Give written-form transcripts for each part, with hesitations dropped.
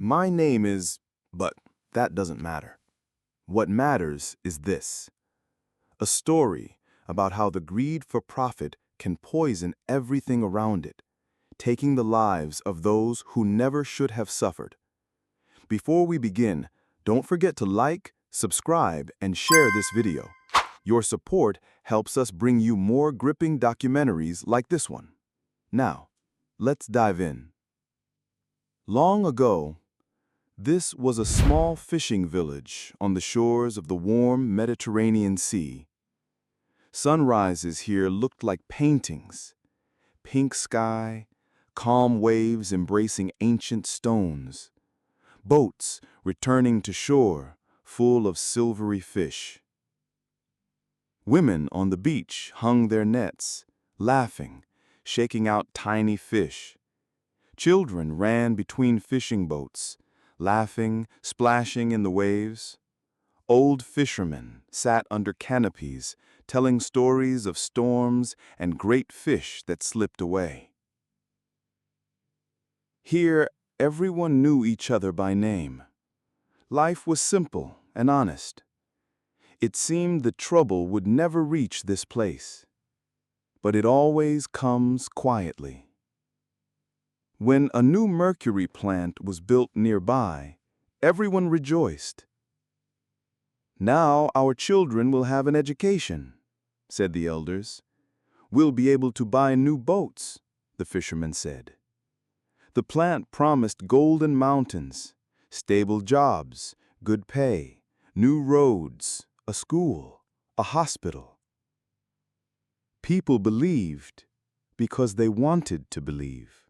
My name is, but that doesn't matter. What matters is this: a story about how the greed for profit can poison everything around it, taking the lives of those who never should have suffered. Before we begin, don't forget to like, subscribe, and share this video. Your support helps us bring you more gripping documentaries like this one. Now, let's dive in. Long ago, this was a small fishing village on the shores of the warm Mediterranean Sea. Sunrises here looked like paintings: pink sky, calm waves embracing ancient stones, boats returning to shore full of silvery fish. Women on the beach hung their nets, laughing, shaking out tiny fish. Children ran between fishing boats, laughing, splashing in the waves. Old fishermen sat under canopies, telling stories of storms and great fish that slipped away. Here, everyone knew each other by name. Life was simple and honest. It seemed the trouble would never reach this place, but it always comes quietly. When a new mercury plant was built nearby, everyone rejoiced. "Now our children will have an education," said the elders. "We'll be able to buy new boats," the fishermen said. The plant promised golden mountains, stable jobs, good pay, new roads, a school, a hospital. People believed because they wanted to believe.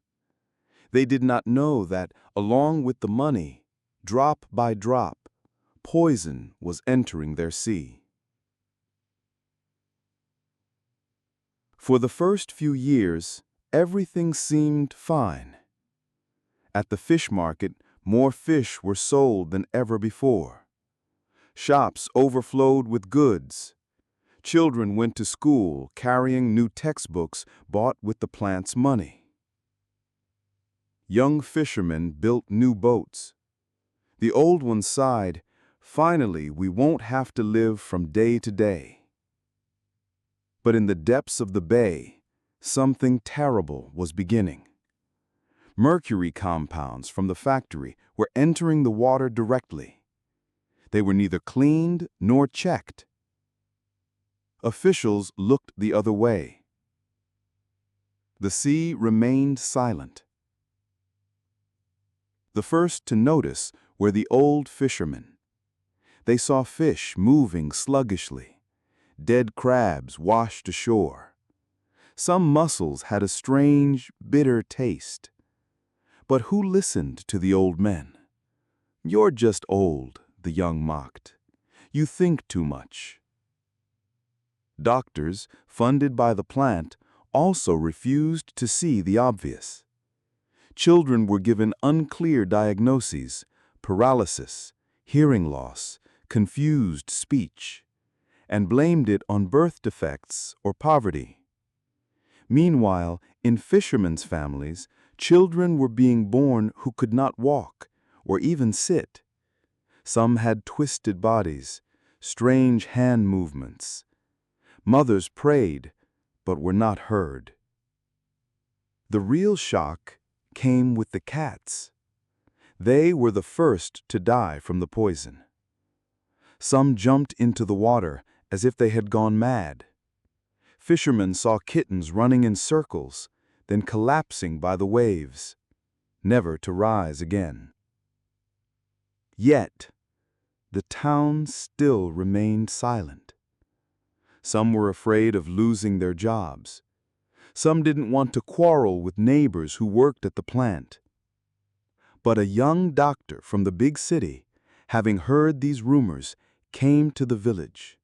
They did not know that, along with the money, drop by drop, poison was entering their sea. For the first few years, everything seemed fine. At the fish market, more fish were sold than ever before. Shops overflowed with goods. Children went to school carrying new textbooks bought with the plant's money. Young fishermen built new boats. The old ones sighed, "Finally, we won't have to live from day to day." But in the depths of the bay, something terrible was beginning. Mercury compounds from the factory were entering the water directly. They were neither cleaned nor checked. Officials looked the other way. The sea remained silent. The first to notice were the old fishermen. They saw fish moving sluggishly, dead crabs washed ashore. Some mussels had a strange, bitter taste. But who listened to the old men? "You're just old," the young mocked. "You think too much." Doctors, funded by the plant, also refused to see the obvious. Children were given unclear diagnoses: paralysis, hearing loss, confused speech, and blamed it on birth defects or poverty. Meanwhile, in fishermen's families, children were being born who could not walk or even sit. Some had twisted bodies, strange hand movements. Mothers prayed, but were not heard. The real shock came with the cats. They were the first to die from the poison. Some jumped into the water as if they had gone mad. Fishermen saw kittens running in circles, then collapsing by the waves, never to rise again. Yet, the town still remained silent. Some were afraid of losing their jobs. Some didn't want to quarrel with neighbors who worked at the plant. But a young doctor from the big city, having heard these rumors, came to the village.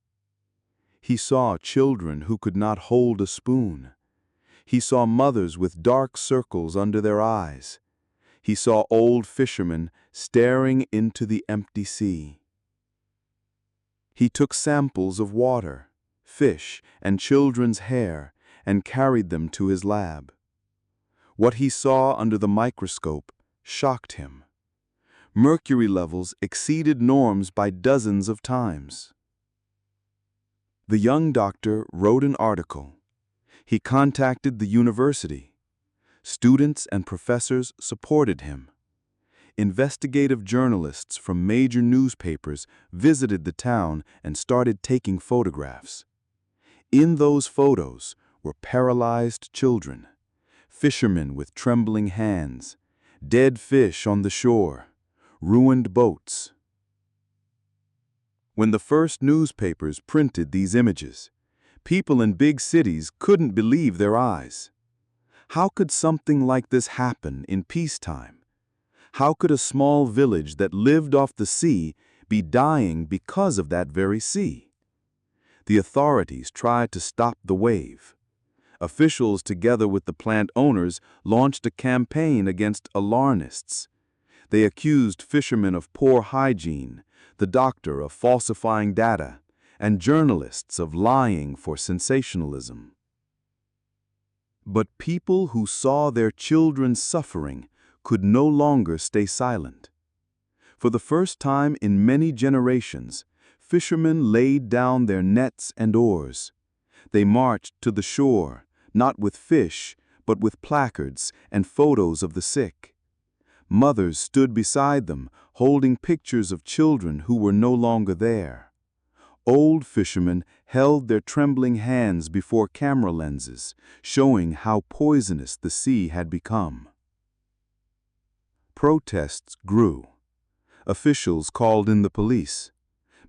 He saw children who could not hold a spoon. He saw mothers with dark circles under their eyes. He saw old fishermen staring into the empty sea. He took samples of water, fish, and children's hair and carried them to his lab. What he saw under the microscope shocked him. Mercury levels exceeded norms by dozens of times. The young doctor wrote an article. He contacted the university. Students and professors supported him. Investigative journalists from major newspapers visited the town and started taking photographs. In those photos were paralyzed children, fishermen with trembling hands, dead fish on the shore, ruined boats. When the first newspapers printed these images, people in big cities couldn't believe their eyes. How could something like this happen in peacetime? How could a small village that lived off the sea be dying because of that very sea? The authorities tried to stop the wave. Officials, together with the plant owners, launched a campaign against alarmists. They accused fishermen of poor hygiene, the doctor of falsifying data, and journalists of lying for sensationalism. But people who saw their children suffering could no longer stay silent. For the first time in many generations, fishermen laid down their nets and oars. They marched to the shore, not with fish, but with placards and photos of the sick. Mothers stood beside them, holding pictures of children who were no longer there. Old fishermen held their trembling hands before camera lenses, showing how poisonous the sea had become. Protests grew. Officials called in the police.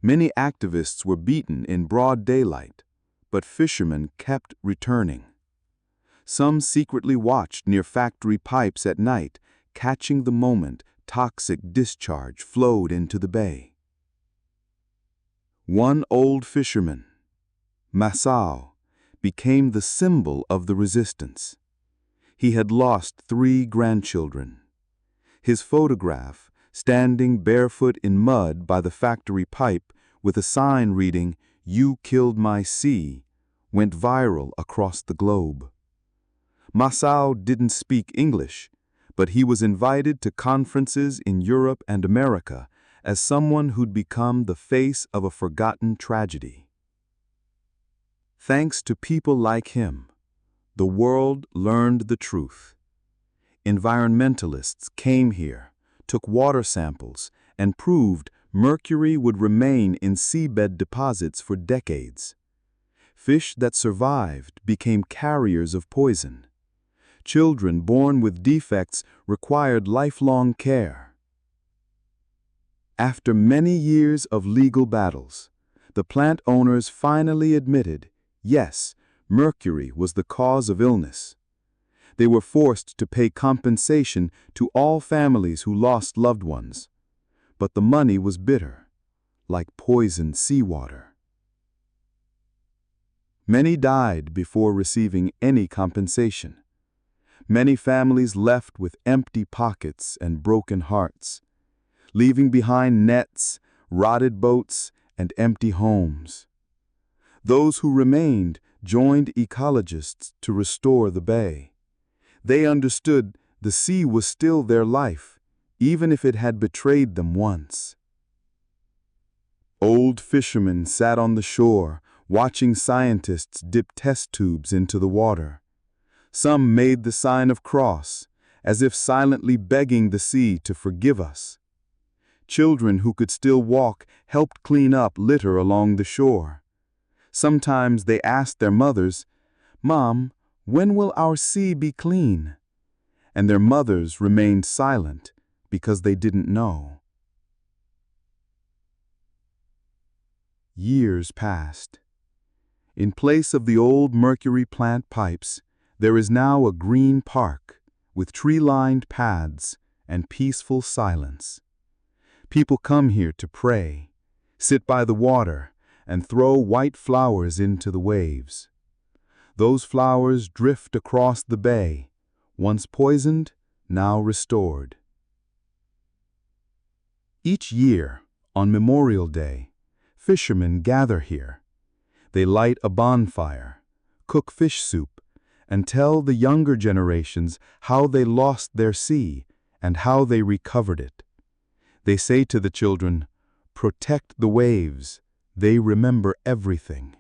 Many activists were beaten in broad daylight, but fishermen kept returning. Some secretly watched near factory pipes at night, catching the moment toxic discharge flowed into the bay. One old fisherman, Masao, became the symbol of the resistance. He had lost 3 grandchildren. His photograph, standing barefoot in mud by the factory pipe with a sign reading, "You killed my sea," went viral across the globe. Masao didn't speak English, but he was invited to conferences in Europe and America as someone who'd become the face of a forgotten tragedy. Thanks to people like him, the world learned the truth. Environmentalists came here, took water samples, and proved mercury would remain in seabed deposits for decades. Fish that survived became carriers of poison. Children born with defects required lifelong care. After many years of legal battles, the plant owners finally admitted, yes, mercury was the cause of illness. They were forced to pay compensation to all families who lost loved ones. But the money was bitter, like poisoned seawater. Many died before receiving any compensation. Many families left with empty pockets and broken hearts, leaving behind nets, rotted boats, and empty homes. Those who remained joined ecologists to restore the bay. They understood the sea was still their life, even if it had betrayed them once. Old fishermen sat on the shore, watching scientists dip test tubes into the water. Some made the sign of cross, as if silently begging the sea to forgive us. Children who could still walk helped clean up litter along the shore. Sometimes they asked their mothers, "Mom, when will our sea be clean?" And their mothers remained silent because they didn't know. Years passed. In place of the old mercury plant pipes, there is now a green park with tree-lined paths and peaceful silence. People come here to pray, sit by the water, and throw white flowers into the waves. Those flowers drift across the bay, once poisoned, now restored. Each year, on Memorial Day, fishermen gather here. They light a bonfire, cook fish soup, and tell the younger generations how they lost their sea and how they recovered it. They say to the children, "Protect the waves. They remember everything."